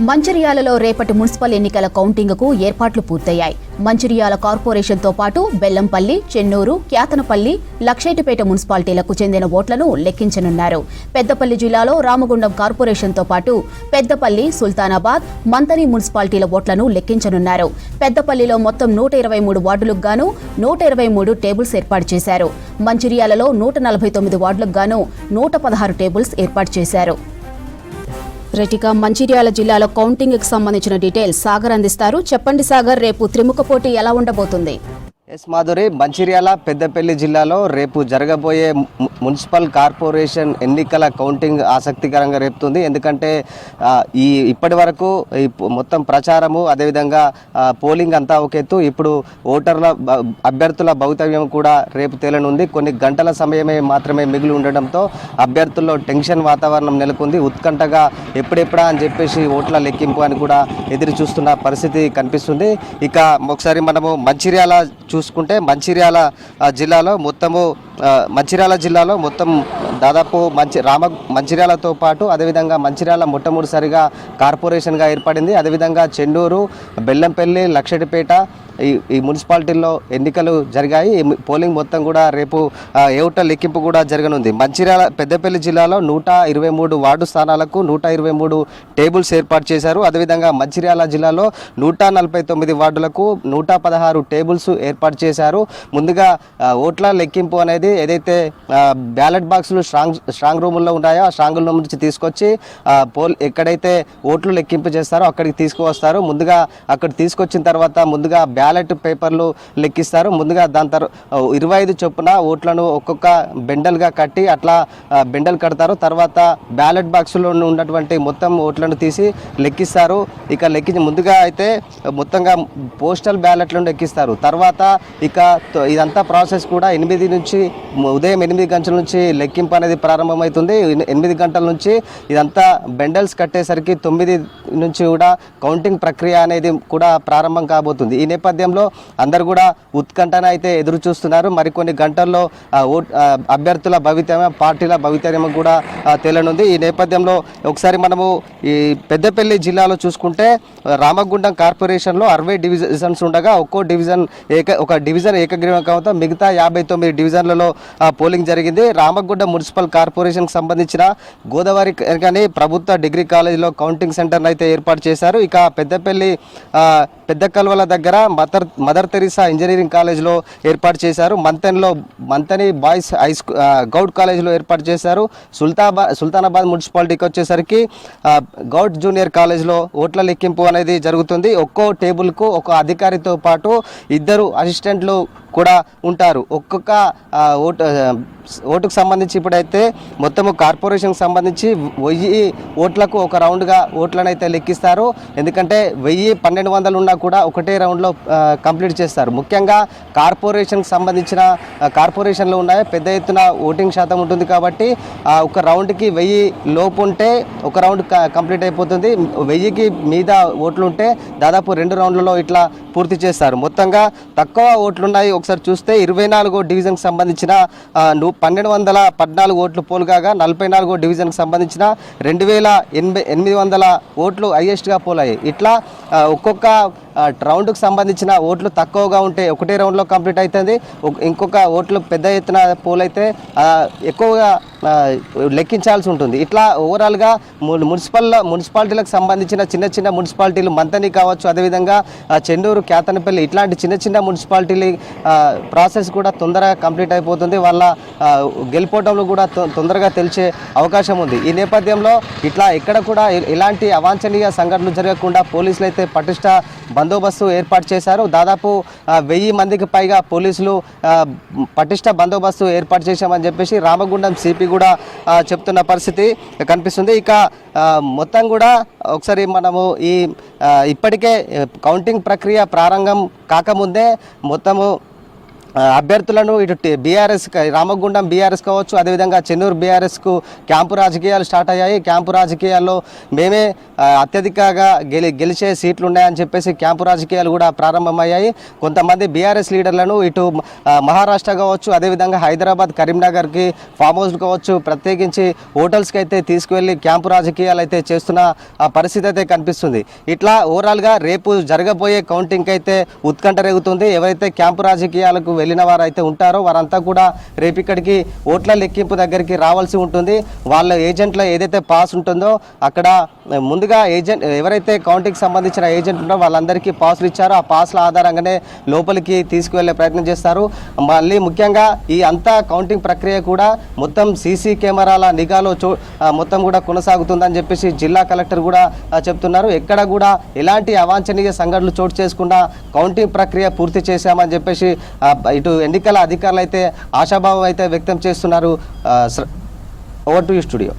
మంచిర్యాలలో రేపటి మున్సిపల్ ఎన్నికల కౌంటింగ్కు ఏర్పాట్లు పూర్తయ్యాయి. మంచిర్యాల కార్పొరేషన్తో పాటు బెల్లంపల్లి, చెన్నూరు, క్యాతనపల్లి, లక్షేటిపేట మున్సిపాలిటీలకు చెందిన ఓట్లను లెక్కించనున్నారు. పెద్దపల్లి జిల్లాలో రామగుండం కార్పొరేషన్తో పాటు పెద్దపల్లి, సుల్తానాబాద్, మంతని మున్సిపాలిటీల ఓట్లను లెక్కించనున్నారు. పెద్దపల్లిలో మొత్తం 123 వార్డులకు గాను 123 టేబుల్స్ ఏర్పాటు చేశారు. మంచిర్యాలలో 149 వార్డులకు గాను 116 టేబుల్స్ ఏర్పాటు చేశారు. రెటిక మంచిర్యాల జిల్లాలో కౌంటింగ్ కి సంబంధించిన డీటెయిల్స్ సాగర్ అందిస్తారు. చెప్పండి సాగర్, రేపు త్రిముఖ పోటీ ఎలా ఉండబోతుంది? ఎస్ మాధురి, మంచిర్యాల పెద్దపల్లి జిల్లాలో రేపు జరగబోయే మున్సిపల్ కార్పొరేషన్ ఎన్నికల కౌంటింగ్ ఆసక్తికరంగా రేపుతుంది. ఎందుకంటే ఇప్పటి వరకు మొత్తం ప్రచారము అదేవిధంగా పోలింగ్ అంతా ఒక ఎత్తు. ఇప్పుడు ఓటర్ల అభ్యర్థుల భవితవ్యం కూడా రేపు తేలనుంది. కొన్ని గంటల సమయమే మాత్రమే మిగిలి ఉండడంతో అభ్యర్థుల్లో టెన్షన్ వాతావరణం నెలకొంది. ఉత్కంఠగా ఎప్పుడెప్పుడా అని చెప్పేసి ఓట్ల లెక్కింపు అని కూడా ఎదురు చూస్తున్న పరిస్థితి కనిపిస్తుంది. ఇక ఒకసారి మనము మంచిర్యాల చూసుకుంటే మంచిర్యాల జిల్లాలో మొత్తం దాదాపు మంచిర్యాలతో పాటు అదేవిధంగా మంచిర్యాల మొట్టమొదటిసారిగా కార్పొరేషన్గా ఏర్పడింది. అదేవిధంగా చెన్నూరు, బెల్లంపల్లి, లక్షటిపేట ఈ మున్సిపాలిటీల్లో ఎన్నికలు జరిగాయి. పోలింగ్ మొత్తం కూడా రేపు ఓట్ల లెక్కింపు కూడా జరగనుంది. పెద్దపల్లి జిల్లాలో 123 వార్డు స్థానాలకు 123 టేబుల్స్ ఏర్పాటు చేశారు. అదేవిధంగా మంచిర్యాల జిల్లాలో 149 వార్డులకు 116 టేబుల్స్ ఏర్పాటు చేశారు. ముందుగా ఓట్ల లెక్కింపు అనేది ఏదైతే బ్యాలెట్ బాక్సులు స్ట్రాంగ్ రూముల్లో ఉన్నాయో ఆ స్ట్రాంగ్ రూమ్ నుంచి తీసుకొచ్చి ఎక్కడైతే ఓట్లు లెక్కింపు చేస్తారో అక్కడికి తీసుకువస్తారు. ముందుగా అక్కడ తీసుకొచ్చిన తర్వాత ముందుగా బ్యాలెట్ పేపర్లు లెక్కిస్తారు. ముందుగా దాని తర్వాత 25 చొప్పున ఓట్లను ఒక్కొక్క బెండల్గా కట్టి అట్లా బెండల్ కడతారు. తర్వాత బ్యాలెట్ బాక్సులో ఉన్నటువంటి మొత్తం ఓట్లను తీసి లెక్కిస్తారు. ఇక ముందుగా అయితే మొత్తంగా పోస్టల్ బ్యాలెట్లను లెక్కిస్తారు. తర్వాత ఇక ఇదంతా ప్రాసెస్ కూడా ఉదయం 8 గంటల నుంచి లెక్కింపు అనేది ప్రారంభమవుతుంది. 8 గంటల నుంచి ఇదంతా బెండల్స్ కట్టేసరికి 9 నుంచి కూడా కౌంటింగ్ ప్రక్రియ అనేది కూడా ప్రారంభం కాబోతుంది. ఈ నేపథ్యంలో అందరు కూడా ఉత్కంఠన అయితే ఎదురు చూస్తున్నారు. మరికొన్ని గంటల్లో అభ్యర్థుల భవితవ్యం, పార్టీల భవితవ్యం కూడా తేలనుంది. ఈ నేపథ్యంలో ఒకసారి మనము ఈ పెద్దపల్లి జిల్లాలో చూసుకుంటే రామగుండం కార్పొరేషన్లో 60 డివిజన్స్ ఉండగా ఒక డివిజన్ ఏకగ్రీవం కావడంతో మిగతా 59 డివిజన్లలో పోలింగ్ జరిగింది. రామగుండం మున్సిపల్ కార్పొరేషన్కి సంబంధించిన గోదావరి కానీ ప్రభుత్వ డిగ్రీ కాలేజీలో కౌంటింగ్ సెంటర్ను అయితే ఏర్పాటు చేశారు. ఇక పెద్దపల్లి పెద్ద కల్వల దగ్గర మదర్ తెరీసా ఇంజనీరింగ్ కాలేజ్లో ఏర్పాటు చేశారు. మంతని బాయ్స్ గౌడ్ కాలేజ్లో ఏర్పాటు చేశారు. సుల్తానాబాద్ మున్సిపాలిటీకి వచ్చేసరికి గౌడ్ జూనియర్ కాలేజ్లో ఓట్ల లెక్కింపు అనేది జరుగుతుంది. ఒక్కో టేబుల్కు ఒక అధికారితో పాటు 2 అసిస్టెంట్లు కూడా ఉంటారు. ఒక్కొక్క ఓటుకు సంబంధించి ఇప్పుడైతే మొత్తము కార్పొరేషన్కి సంబంధించి 1000 ఓట్లకు ఒక రౌండ్గా ఓట్లను అయితే లెక్కిస్తారు. ఎందుకంటే 1000-1200 ఉన్నా కూడా ఒకటే రౌండ్లో కంప్లీట్ చేస్తారు. ముఖ్యంగా కార్పొరేషన్కి సంబంధించిన కార్పొరేషన్లో ఉన్నాయి పెద్ద ఎత్తున ఓటింగ్ శాతం ఉంటుంది కాబట్టి ఒక రౌండ్కి 1000 లోపు ఉంటే ఒక రౌండ్ కంప్లీట్ అయిపోతుంది. 1000కి మీద ఓట్లు ఉంటే దాదాపు 2 రౌండ్లలో ఇట్లా పూర్తి చేస్తారు. మొత్తంగా తక్కువ ఓట్లున్నాయి ఒకసారి చూస్తే 24వ డివిజన్కి సంబంధించిన 1214 ఓట్లు పోల్ కాగా 44వ డివిజన్కి సంబంధించిన 2800 ఓట్లు హైయెస్ట్గా పోల్ అయ్యాయి. ఇట్లా ఒక్కొక్క రౌండ్కి సంబంధించిన ఓట్లు తక్కువగా ఉంటే ఒకటే రౌండ్లో కంప్లీట్ అవుతుంది. ఇంకొక ఓట్లు పెద్ద ఎత్తున పోల్ అయితే ఎక్కువగా లెక్కించాల్సి ఉంటుంది. ఇట్లా ఓవరాల్గా మున్సిపాలిటీలకు సంబంధించిన చిన్న మున్సిపాలిటీలు మంతని కావచ్చు, అదేవిధంగా చెన్నూరు, క్యాతనపల్లి ఇట్లాంటి చిన్న మున్సిపాలిటీలు ప్రాసెస్ కూడా తొందరగా కంప్లీట్ అయిపోతుంది. వాళ్ళ గెలుపోవడంలో కూడా తొందరగా తెలిసే అవకాశం ఉంది. ఈ నేపథ్యంలో ఇట్లా ఎక్కడ కూడా ఎలాంటి అవాంఛనీయ సంఘటనలు జరగకుండా పోలీసులు అయితే పటిష్ట బందోబస్తు ఏర్పాటు చేశారు. దాదాపు 1000 మందికి పైగా పోలీసులు పటిష్ట బందోబస్తు ఏర్పాటు చేశామని చెప్పేసి రామగుండం సిపి కూడా చెప్తున్న పరిస్థితి కనిపిస్తుంది. ఇక మొత్తం కూడా ఒకసారి మనము ఇప్పటికే కౌంటింగ్ ప్రక్రియ ప్రారంభం కాకముందే మొత్తము అభ్యర్థులను ఇటు బీఆర్ఎస్ రామగుండం బీఆర్ఎస్ కావచ్చు, అదేవిధంగా చెన్నూరు బీఆర్ఎస్కు క్యాంపు రాజకీయాలు స్టార్ట్ అయ్యాయి. క్యాంపు రాజకీయాల్లో మేమే అత్యధికంగా గెలిచే సీట్లు ఉన్నాయని చెప్పేసి క్యాంపు రాజకీయాలు కూడా ప్రారంభమయ్యాయి. కొంతమంది బీఆర్ఎస్ లీడర్లను ఇటు మహారాష్ట్ర కావచ్చు, అదేవిధంగా హైదరాబాద్, కరీంనగర్కి ఫామ్ హౌస్ కావచ్చు, ప్రత్యేకించి హోటల్స్కి అయితే తీసుకువెళ్ళి క్యాంపు రాజకీయాలు అయితే చేస్తున్న పరిస్థితి అయితే కనిపిస్తుంది. ఇట్లా ఓవరాల్గా రేపు జరగబోయే కౌంటింగ్కి అయితే ఉత్కంఠ రేగుతుంది. ఎవరైతే క్యాంపు రాజకీయాలకు వెళ్ళిన వారు అయితే ఉంటారో వారంతా కూడా రేపు ఇక్కడికి ఓట్ల లెక్కింపు దగ్గరికి రావాల్సి ఉంటుంది. వాళ్ళ ఏజెంట్ల ఏదైతే పాస్ ఉంటుందో అక్కడ ముందుగా ఎవరైతే కౌంటింగ్కి సంబంధించిన ఏజెంట్ ఉన్నారో వాళ్ళందరికీ పాసులు ఇచ్చారో ఆ పాసుల ఆధారంగానే లోపలికి తీసుకువెళ్ళే ప్రయత్నం చేస్తారు. మళ్ళీ ముఖ్యంగా ఈ అంతా కౌంటింగ్ ప్రక్రియ కూడా మొత్తం సీసీ కెమెరాల నిఘాలో మొత్తం కూడా కొనసాగుతుందని చెప్పేసి జిల్లా కలెక్టర్ కూడా చెప్తున్నారు. ఎక్కడ కూడా ఎలాంటి అవాంఛనీయ సంఘటనలు చోటు చేసుకున్న కౌంటింగ్ ప్రక్రియ పూర్తి చేశామని చెప్పేసి ఇటు ఎన్నికల అధికారులు అయితే ఆశాభావం అయితే వ్యక్తం చేస్తున్నారు. Over to you studio.